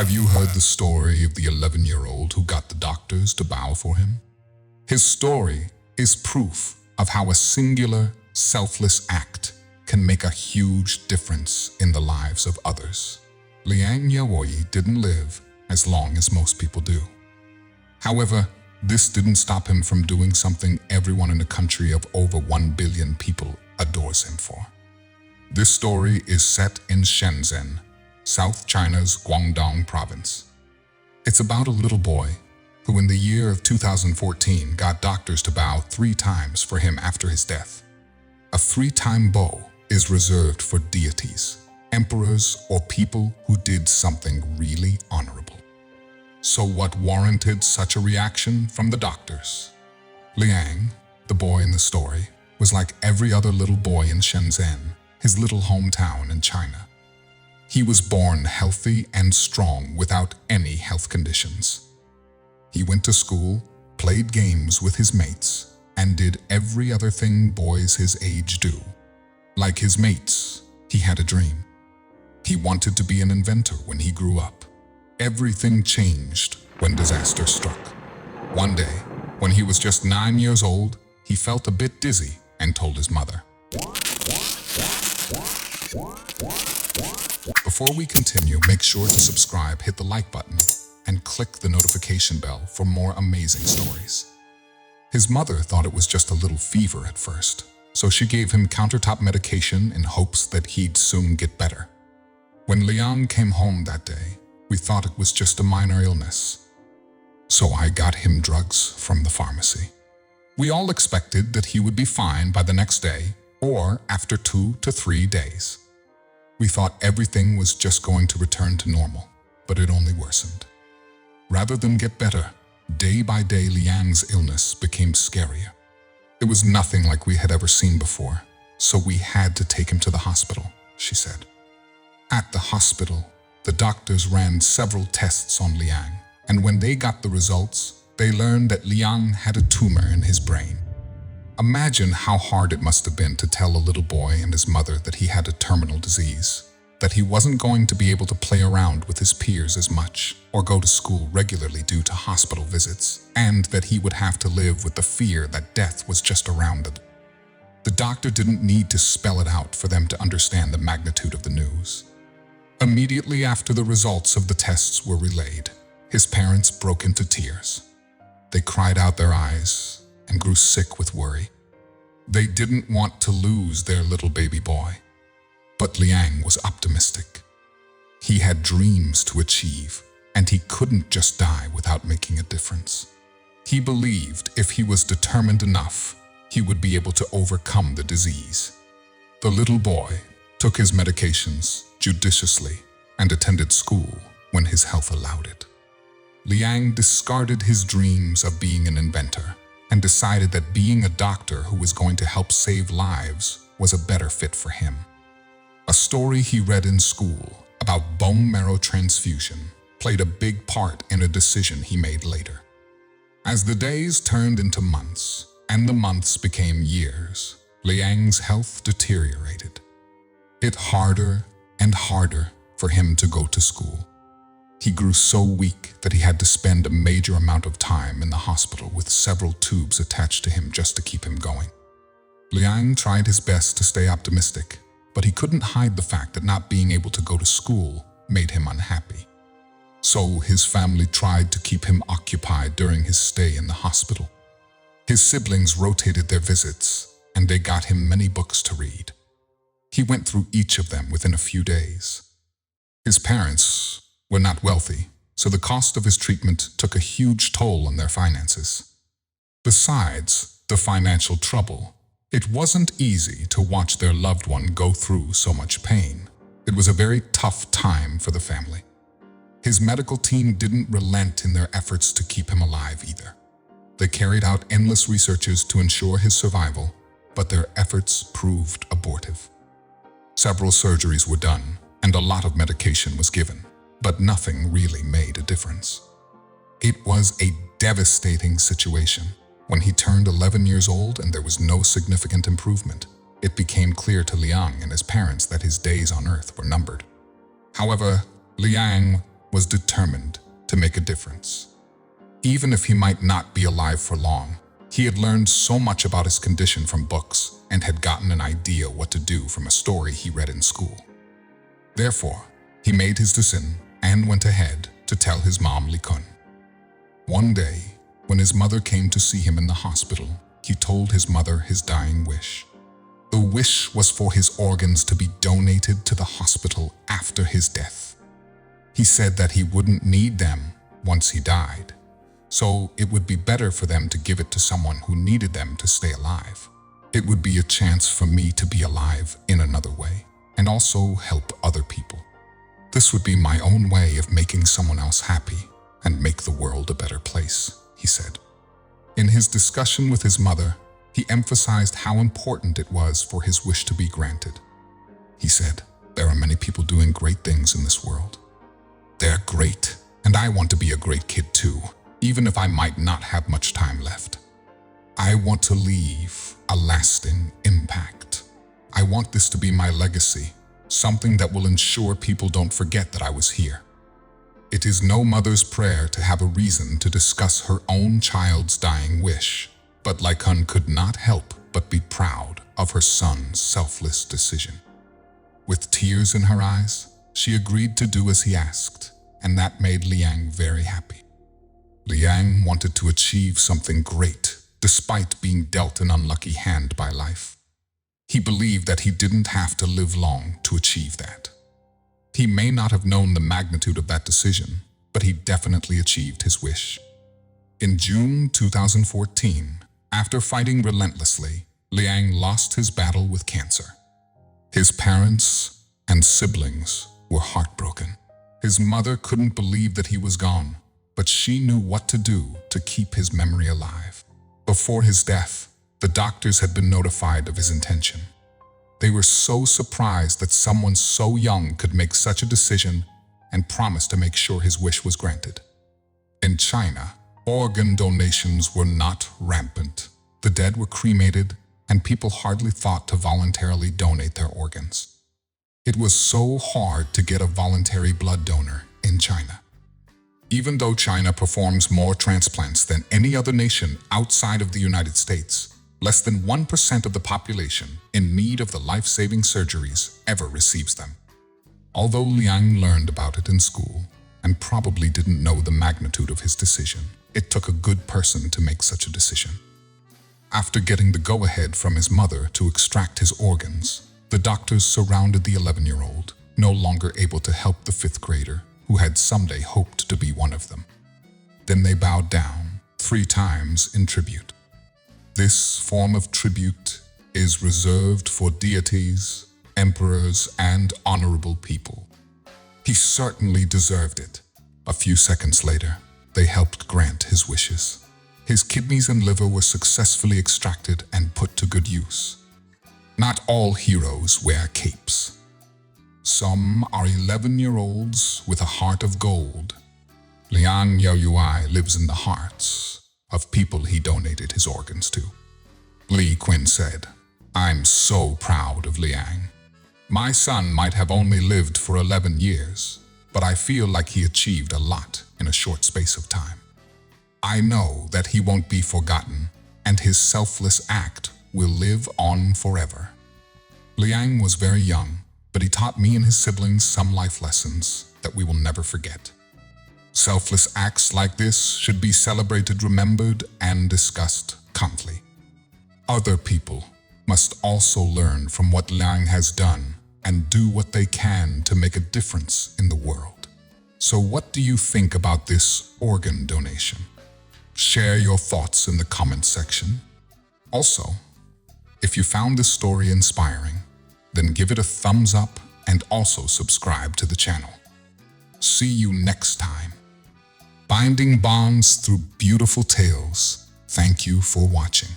Have you heard the story of the 11-year-old who got the doctors to bow for him? His story is proof of how a singular, selfless act can make a huge difference in the lives of others. Liang Yaoyi didn't live as long as most people do. However, this didn't stop him from doing something everyone in a country of over 1 billion people adores him for. This story is set in Shenzhen, South China's Guangdong province. It's about a little boy who in the year of 2014 got doctors to bow 3 times for him after his death. A 3-time bow is reserved for deities, emperors, or people who did something really honorable. So what warranted such a reaction from the doctors? Liang, the boy in the story, was like every other little boy in Shenzhen, his little hometown in China. He was born healthy and strong without any health conditions. He went to school, played games with his mates, and did every other thing boys his age do. Like his mates, he had a dream. He wanted to be an inventor when he grew up. Everything changed when disaster struck. One day, when he was just 9 years old, he felt a bit dizzy and told his mother. Before we continue, make sure to subscribe, hit the like button, and click the notification bell for more amazing stories. His mother thought it was just a little fever at first, so she gave him countertop medication in hopes that he'd soon get better. When Liang came home that day, we thought it was just a minor illness. So I got him drugs from the pharmacy. We all expected that he would be fine by the next day or after 2 to 3 days. We thought everything was just going to return to normal, but it only worsened. Rather than get better, day by day Liang's illness became scarier. It was nothing like we had ever seen before, so we had to take him to the hospital, she said. At the hospital, the doctors ran several tests on Liang, and when they got the results, they learned that Liang had a tumor in his brain. Imagine how hard it must have been to tell a little boy and his mother that he had a terminal disease, that he wasn't going to be able to play around with his peers as much or go to school regularly due to hospital visits, and that he would have to live with the fear that death was just around it. The doctor didn't need to spell it out for them to understand the magnitude of the news. Immediately after the results of the tests were relayed, his parents broke into tears. They cried out their eyes and grew sick with worry. They didn't want to lose their little baby boy. But Liang was optimistic. He had dreams to achieve, and he couldn't just die without making a difference. He believed if he was determined enough, he would be able to overcome the disease. The little boy took his medications judiciously and attended school when his health allowed it. Liang discarded his dreams of being an inventor and decided that being a doctor who was going to help save lives was a better fit for him. A story he read in school about bone marrow transfusion played a big part in a decision he made later. As the days turned into months and the months became years, Liang's health deteriorated. It harder and harder for him to go to school. He grew so weak that he had to spend a major amount of time in the hospital with several tubes attached to him just to keep him going. Liang tried his best to stay optimistic, but he couldn't hide the fact that not being able to go to school made him unhappy. So his family tried to keep him occupied during his stay in the hospital. His siblings rotated their visits, and they got him many books to read. He went through each of them within a few days. His parents were not wealthy, so the cost of his treatment took a huge toll on their finances. Besides the financial trouble, it wasn't easy to watch their loved one go through so much pain. It was a very tough time for the family. His medical team didn't relent in their efforts to keep him alive either. They carried out endless researches to ensure his survival, but their efforts proved abortive. Several surgeries were done, and a lot of medication was given, but nothing really made a difference. It was a devastating situation. When he turned 11 years old and there was no significant improvement, it became clear to Liang and his parents that his days on Earth were numbered. However, Liang was determined to make a difference. Even if he might not be alive for long, he had learned so much about his condition from books and had gotten an idea what to do from a story he read in school. Therefore, he made his decision and went ahead to tell his mom Li-kun. One day, when his mother came to see him in the hospital, he told his mother his dying wish. The wish was for his organs to be donated to the hospital after his death. He said that he wouldn't need them once he died, so it would be better for them to give it to someone who needed them to stay alive. It would be a chance for me to be alive in another way and also help other people. This would be my own way of making someone else happy and make the world a better place, he said. In his discussion with his mother, he emphasized how important it was for his wish to be granted. He said, "There are many people doing great things in this world. They're great, and I want to be a great kid too, even if I might not have much time left. I want to leave a lasting impact. I want this to be my legacy, something that will ensure people don't forget that I was here." It is no mother's prayer to have a reason to discuss her own child's dying wish, but Li-kun could not help but be proud of her son's selfless decision. With tears in her eyes, she agreed to do as he asked, and that made Liang very happy. Liang wanted to achieve something great, despite being dealt an unlucky hand by life. He believed that he didn't have to live long to achieve that. He may not have known the magnitude of that decision, but he definitely achieved his wish. In June 2014, after fighting relentlessly, Liang lost his battle with cancer. His parents and siblings were heartbroken. His mother couldn't believe that he was gone, but she knew what to do to keep his memory alive. Before his death, the doctors had been notified of his intention. They were so surprised that someone so young could make such a decision and promised to make sure his wish was granted. In China, organ donations were not rampant. The dead were cremated, and people hardly thought to voluntarily donate their organs. It was so hard to get a voluntary blood donor in China. Even though China performs more transplants than any other nation outside of the United States, less than 1% of the population in need of the life-saving surgeries ever receives them. Although Liang learned about it in school and probably didn't know the magnitude of his decision, it took a good person to make such a decision. After getting the go-ahead from his mother to extract his organs, the doctors surrounded the 11-year-old, no longer able to help the 5th grader who had someday hoped to be one of them. Then they bowed down 3 times in tribute. This form of tribute is reserved for deities, emperors, and honorable people. He certainly deserved it. A few seconds later, they helped grant his wishes. His kidneys and liver were successfully extracted and put to good use. Not all heroes wear capes. Some are 11-year-olds with a heart of gold. Liang Yaoyuai lives in the hearts of people he donated his organs to. Li Kun said, "I'm so proud of Liang. My son might have only lived for 11 years, but I feel like he achieved a lot in a short space of time. I know that he won't be forgotten, and his selfless act will live on forever." Liang was very young, but he taught me and his siblings some life lessons that we will never forget. Selfless acts like this should be celebrated, remembered, and discussed constantly. Other people must also learn from what Liang has done and do what they can to make a difference in the world. So what do you think about this organ donation? Share your thoughts in the comment section. Also, if you found this story inspiring, then give it a thumbs up and also subscribe to the channel. See you next time. Binding bonds through beautiful tales. Thank you for watching.